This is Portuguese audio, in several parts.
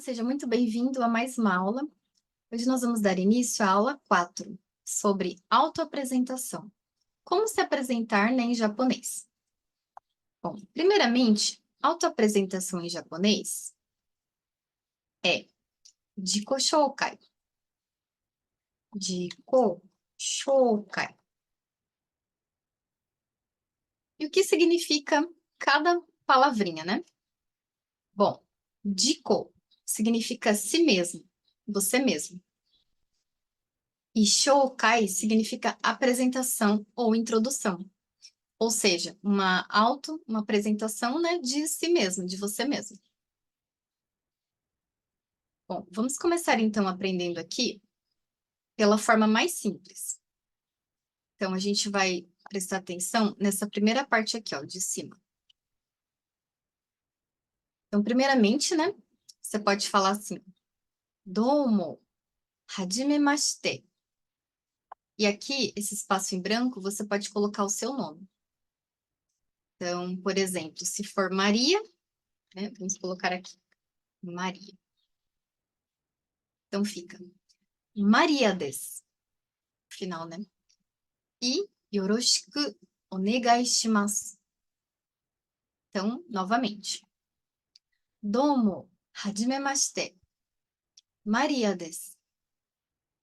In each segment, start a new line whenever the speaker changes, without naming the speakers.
seja muito bem-vindo a mais uma aula. Hoje nós vamos dar início à aula 4, sobre autoapresentação. Como se apresentar, né, em japonês? Bom, primeiramente, autoapresentação em japonês é Jiko Shoukai. Jiko Shoukai. E o que significa cada palavrinha, né? Bom, Jiko significa si mesmo, você mesmo. E shoukai significa apresentação ou introdução. Ou seja, uma apresentação, né, de si mesmo, de você mesmo. Bom, vamos começar então aprendendo aqui pela forma mais simples. Então, a gente vai prestar atenção nessa primeira parte aqui, ó, de cima. Então, primeiramente, né, você pode falar assim, Domo, hajimemashite. E aqui, esse espaço em branco, você pode colocar o seu nome. Então, por exemplo, se for Maria, né, vamos colocar aqui, Maria. Então, fica Maria des. Final, né? E yoroshiku onegai shimasu. Então, novamente. Domo, hajimemashite. Maria desu.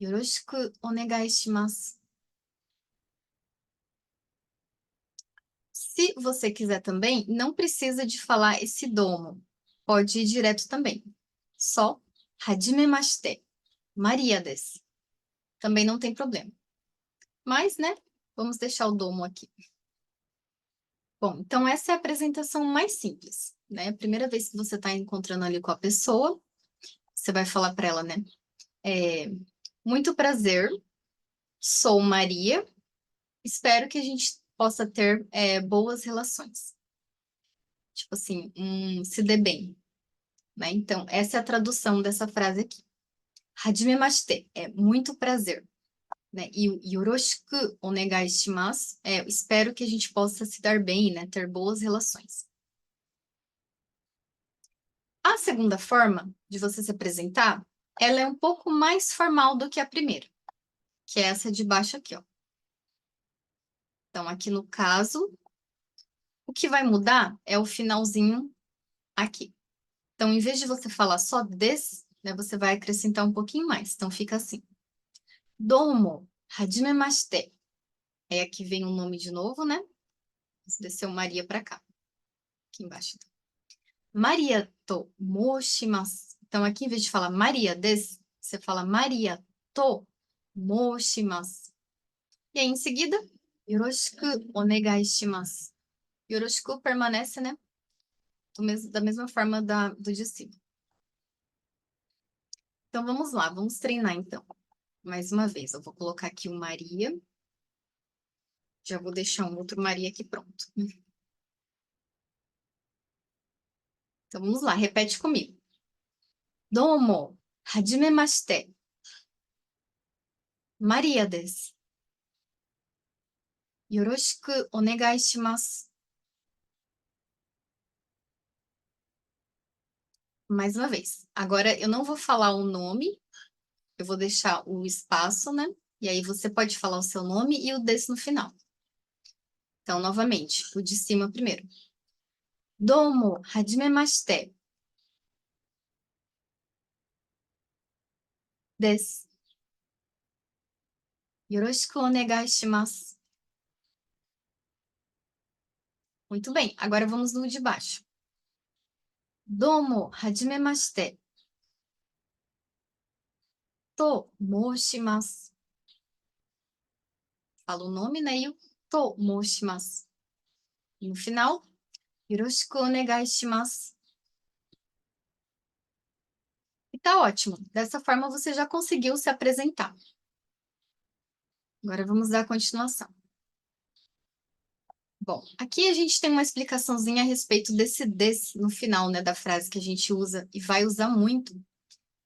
Yoroshiku onegai shimasu. Se você quiser também, não precisa de falar esse domo. Pode ir direto também. Só hajimemashite. Maria desu. Também não tem problema. Mas, né? Vamos deixar o domo aqui. Bom, então essa é a apresentação mais simples, né? A primeira vez que você está encontrando ali com a pessoa, você vai falar para ela, né? Muito prazer, sou Maria, espero que a gente possa ter boas relações. Tipo assim, se dê bem, né? Então, essa é a tradução dessa frase aqui. Hajimemashite é muito prazer, né? E o yoroshiku onegai shimasu é espero que a gente possa se dar bem, né? Ter boas relações. A segunda forma de você se apresentar, ela é um pouco mais formal do que a primeira, que é essa de baixo aqui, ó. Então, aqui no caso, o que vai mudar é o finalzinho aqui. Então, em vez de você falar só des, né, você vai acrescentar um pouquinho mais. Então, fica assim. Domo, hajimemashite. Aí aqui vem o nome de novo, né? Você desceu Maria para cá. Aqui embaixo. Então. Maria to moshimasu. Então, aqui, em vez de falar Maria des, você fala Maria to moshimasu. E aí, em seguida, yoroshiku onegai shimasu. Yoroshiku permanece, né? Da mesma forma do de cima. Então, vamos lá, vamos treinar, então. Mais uma vez, eu vou colocar aqui o Maria. Já vou deixar um outro Maria aqui pronto. Então, vamos lá, repete comigo. Domo, hajimemashite. Maria desu. Yoroshiku onegai shimasu. Mais uma vez. Agora, eu não vou falar o nome, eu vou deixar o espaço, né? E aí você pode falar o seu nome e o desse no final. Então, novamente, o de cima primeiro. Domo, hajimemashite. Desu. Yoroshiku onegai shimasu. Muito bem, agora vamos no de baixo. Domo, hajimemashite. To moushimasu. Fala o nome, né? E o to moushimasu. E no final, yoroshiku onegai shimasu. E tá ótimo. Dessa forma, você já conseguiu se apresentar. Agora vamos dar continuação. Bom, aqui a gente tem uma explicaçãozinha a respeito desse no final, né, da frase que a gente usa e vai usar muito.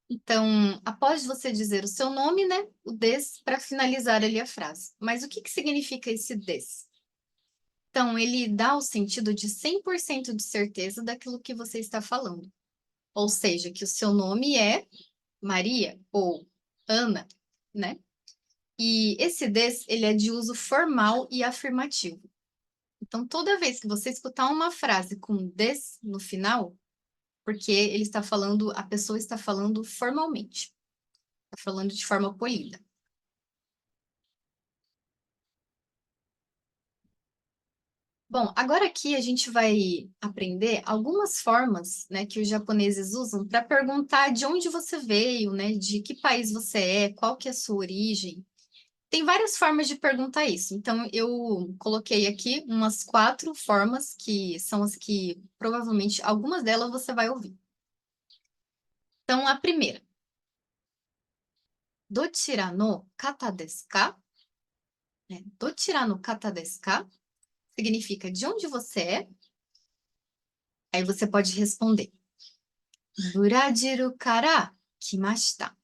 Então, após você dizer o seu nome, né, o des, para finalizar ali a frase. Mas o que significa esse des? Então, ele dá o sentido de 100% de certeza daquilo que você está falando. ou seja, que o seu nome é Maria ou Ana, né? E esse des, ele é de uso formal e afirmativo. Então, toda vez que você escutar uma frase com des no final, porque ele está falando, a pessoa está falando formalmente, está falando de forma polida. Bom, agora aqui a gente vai aprender algumas formas, né, que os japoneses usam para perguntar de onde você veio, né, de que país você é, qual que é a sua origem. Tem várias formas de perguntar isso. Então, eu coloquei aqui umas 4 formas que são as que provavelmente algumas delas você vai ouvir. Então, a primeira, どちらの方ですか? Né? どちらの方ですか? Significa de onde você é? Aí você pode responder, ブラジルから来ました.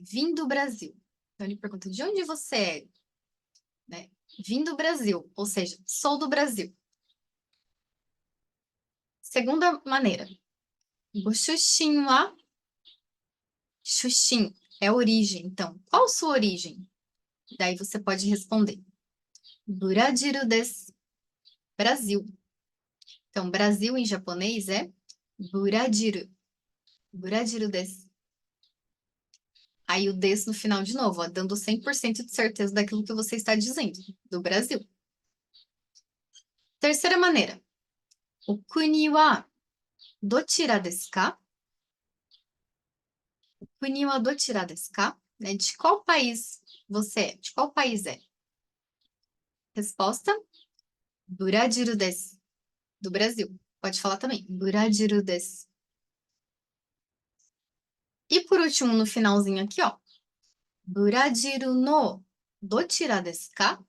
Vim do Brasil. Então, ele pergunta, de onde você é? Né? Vim do Brasil, ou seja, sou do Brasil. Segunda maneira, ご出身は? Xuxin é origem. Então, qual sua origem? Daí você pode responder, Burajiru desu. Brasil. Então, Brasil em japonês é Burajiru. Burajiru desu. Aí o des no final de novo, ó, dando 100% de certeza daquilo que você está dizendo, do Brasil. Terceira maneira, o kuni wa dochira desu ka? O kuni wa dochira desu ka? Né, de qual país você é? De qual país é? Resposta, Burajiru desu. Do Brasil. Pode falar também, Burajiru desu. E por último, no finalzinho aqui, ó, Burajiru no dochira desu ka?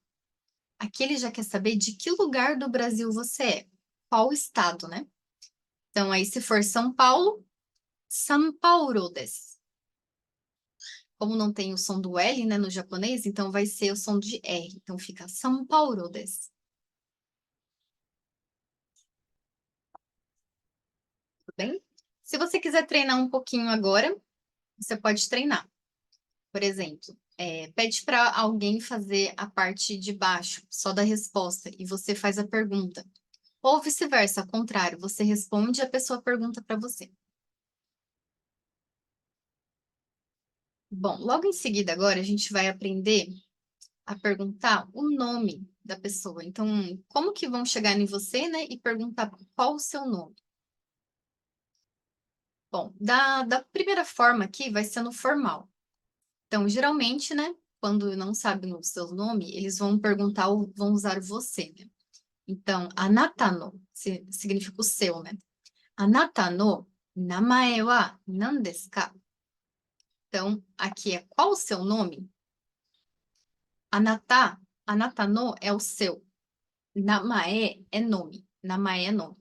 Aqui ele já quer saber de que lugar do Brasil você é. Qual estado, né? Então, aí se for São Paulo, São Paulo desu. Como não tem o som do L, né, no japonês, então vai ser o som de R. Então fica São Paulo desu. Tudo bem? Se você quiser treinar um pouquinho agora, você pode treinar. Por exemplo, pede para alguém fazer a parte de baixo, só da resposta, e você faz a pergunta. Ou vice-versa, ao contrário, você responde e a pessoa pergunta para você. Bom, logo em seguida agora a gente vai aprender a perguntar o nome da pessoa. Então, como que vão chegar em você, né, e perguntar qual o seu nome? Bom, da primeira forma aqui vai ser no formal. Então, geralmente, né, quando não sabem o seu nome, eles vão perguntar, vão usar você, né? Então, anata no significa o seu, né? Anata no namae wa nan desu ka? Então, aqui é qual o seu nome? Anata no é o seu. Namae é nome. Namae é nome.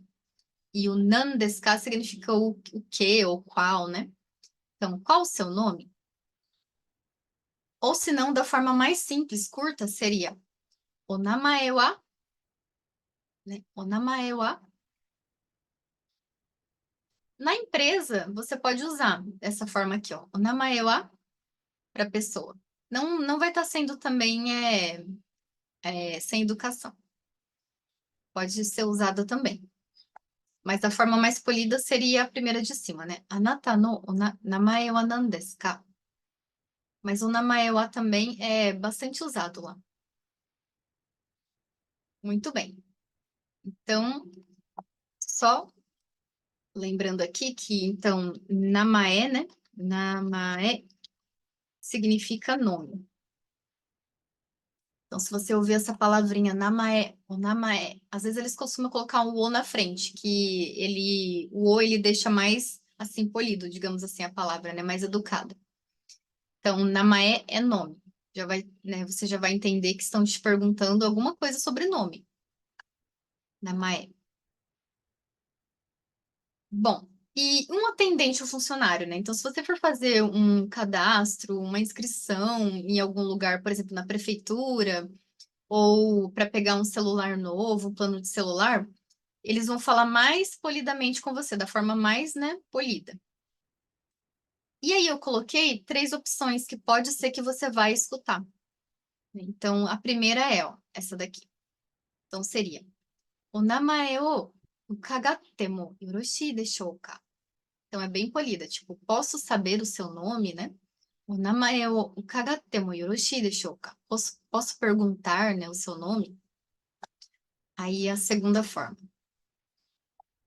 E o nan desu ka significa o que ou qual, né? Então, qual o seu nome? Ou se não, da forma mais simples, curta, seria o namae wa, né? O namae wa. Na empresa, você pode usar essa forma aqui, ó. O namae wa para a pessoa. Não vai estar sendo também sem educação. Pode ser usada também. Mas a forma mais polida seria a primeira de cima, né? Anata no namae wa nan desu ka? Mas o namae wa também é bastante usado lá. Muito bem. Então, só lembrando aqui que, então, namae, né? Namae significa nome. Então, se você ouvir essa palavrinha namae, o namae, às vezes eles costumam colocar um o na frente, que o o ele deixa mais assim polido, digamos assim, a palavra, né, mais educada. Então, namae é nome. Já vai, né, você já vai entender que estão te perguntando alguma coisa sobre nome. Namae. Bom, e um atendente ou funcionário, né? Então, se você for fazer um cadastro, uma inscrição em algum lugar, por exemplo, na prefeitura, ou para pegar um celular novo, um plano de celular, eles vão falar mais polidamente com você, da forma mais, né, polida. E aí eu coloquei 3 opções que pode ser que você vai escutar. Então, a primeira é, ó, essa daqui. Então, seria: O namae o ukagatte mo yoroshii deshou ka? Então, é bem polida, tipo, posso saber o seu nome, né? O namae o ukagatte mo yoroshii deshou ka? Posso perguntar, né, o seu nome? Aí, a segunda forma.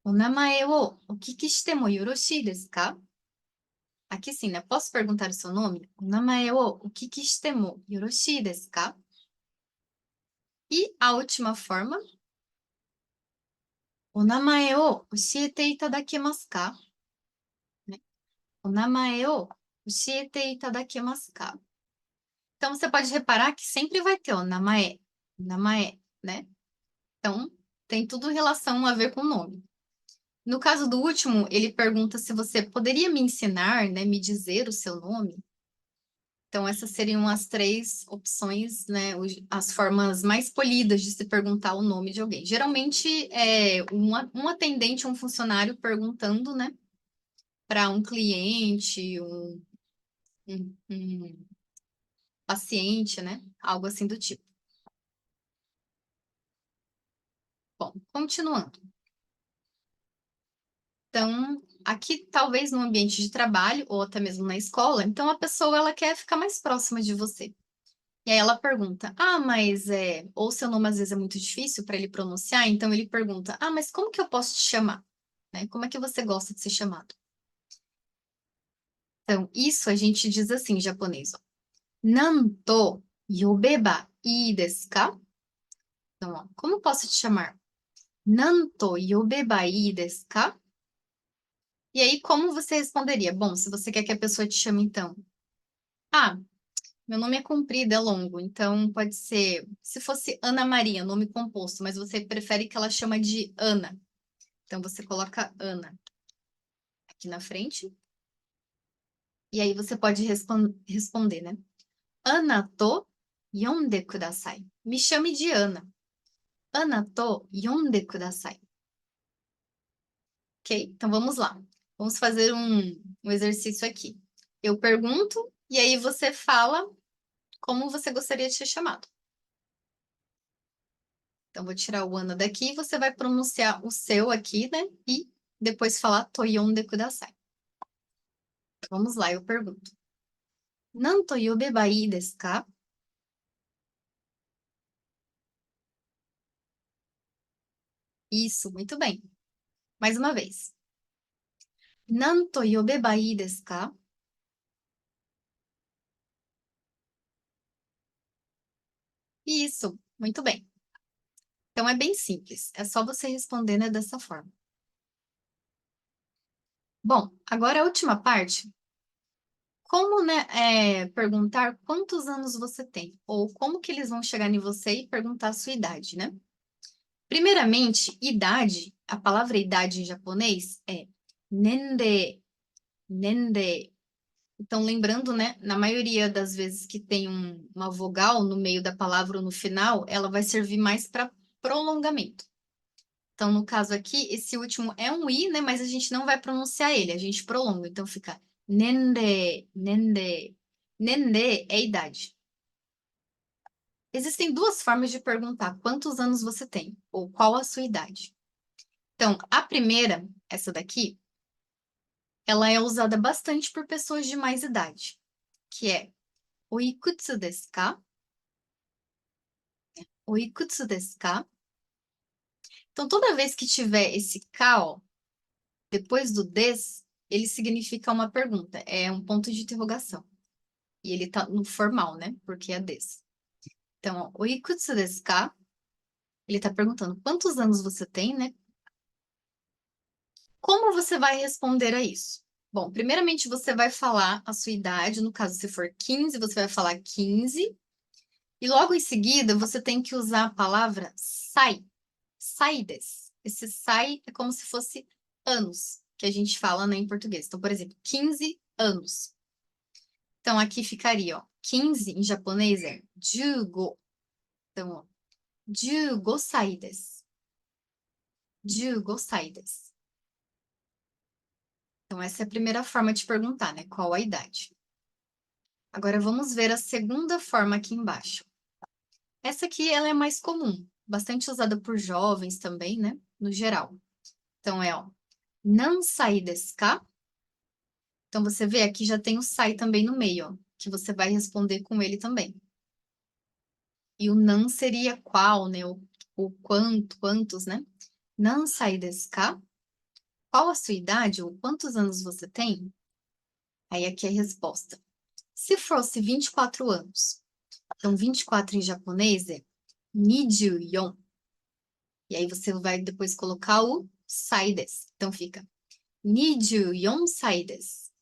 O namae o okiki shite mo yoroshii desu ka? Aqui sim, né? Posso perguntar o seu nome? O namae o okiki shite mo yoroshii desu ka? E a última forma. O namae o oshiete itadakimasu ka? Né? O namae o oshiete itadakimasu ka? Então, você pode reparar que sempre vai ter o namae, né? Então, tem tudo em relação a ver com o nome. No caso do último, ele pergunta se você poderia me ensinar, né, me dizer o seu nome. Então, essas seriam as 3 opções, né, as formas mais polidas de se perguntar o nome de alguém. Geralmente, é um atendente, um funcionário perguntando, né, para um cliente, um paciente, né, algo assim do tipo. Bom, continuando. Então, aqui talvez no ambiente de trabalho ou até mesmo na escola, então a pessoa ela quer ficar mais próxima de você. E aí ela pergunta: "Ah, mas ou seu nome às vezes é muito difícil para ele pronunciar, então ele pergunta: "Ah, mas como que eu posso te chamar?", né? Como é que você gosta de ser chamado? Então, isso a gente diz assim em japonês, ó. Nanto yobeba ii desu ka? Então, ó, como posso te chamar? Nanto yobeba ii desu ka? E aí, como você responderia? Bom, se você quer que a pessoa te chame, então. Ah, meu nome é comprido, é longo, então pode ser. Se fosse Ana Maria, nome composto, mas você prefere que ela chama de Ana. Então você coloca Ana aqui na frente. E aí você pode responder, né? Ana to yonde kudasai. Me chame de Ana. Ana to yonde kudasai. Ok? Então vamos lá. Vamos fazer um exercício aqui. Eu pergunto e aí você fala como você gostaria de ser chamado. Então, vou tirar o Ana daqui e você vai pronunciar o seu aqui, né? E depois falar Toyonde Kudasai. Vamos lá, eu pergunto. Nan to yobeba ii desu ka? Isso, muito bem. Mais uma vez. Nan to yobeba ii desu ka? Isso, muito bem. Então, é bem simples. É só você responder, né, dessa forma. Bom, agora a última parte. Como, né, perguntar quantos anos você tem? Ou como que eles vão chegar em você e perguntar a sua idade, né? Primeiramente, idade, a palavra idade em japonês é nende, nende. Então, lembrando, né, na maioria das vezes que tem uma vogal no meio da palavra ou no final, ela vai servir mais para prolongamento. Então, no caso aqui, esse último é um i, né, mas a gente não vai pronunciar ele, a gente prolonga. Então, fica nende, nende. Nende é idade. Existem 2 formas de perguntar quantos anos você tem ou qual a sua idade. Então, a primeira, essa daqui, ela é usada bastante por pessoas de mais idade, que é oikutsu desu ka? Oikutsu desu ka? Então, toda vez que tiver esse ka, ó, depois do des, ele significa uma pergunta, é um ponto de interrogação. E ele tá no formal, né? Porque é des. Então, ó, oikutsu desu ka? Ele tá perguntando quantos anos você tem, né? Como você vai responder a isso? Bom, primeiramente você vai falar a sua idade, no caso, se for 15, você vai falar 15. E logo em seguida, você tem que usar a palavra sai, saides. Esse sai é como se fosse anos, que a gente fala, né, em português. Então, por exemplo, 15 anos. Então, aqui ficaria, ó, 15 em japonês é jugo. Então, ó, jugo sai desu. 15歳です. Então, essa é a primeira forma de perguntar, né? Qual a idade? Agora, vamos ver a segunda forma aqui embaixo. Essa aqui, ela é mais comum, bastante usada por jovens também, né? No geral. Então, ó, nansai desu ka? Então, você vê aqui já tem o sai também no meio, ó, que você vai responder com ele também. E o nan seria qual, né? O quanto, quantos, né? Nansai desu ka? Qual a sua idade ou quantos anos você tem? Aí aqui é a resposta. Se fosse 24 anos, então 24 em japonês é 24. E aí você vai depois colocar o sai desu. Então fica 24歳です.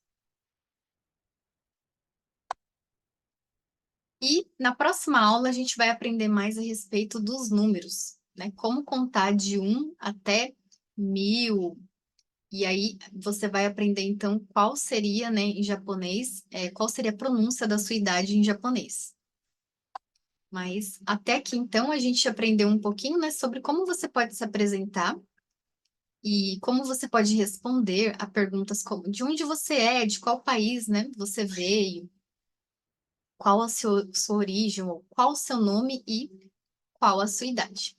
E na próxima aula a gente vai aprender mais a respeito dos números, né? Como contar de 1 até 1000. E aí você vai aprender então qual seria, né, em japonês, qual seria a pronúncia da sua idade em japonês. Mas até aqui então a gente aprendeu um pouquinho, né, sobre como você pode se apresentar e como você pode responder a perguntas como de onde você é, de qual país, né, você veio, qual a sua origem, ou qual o seu nome e qual a sua idade.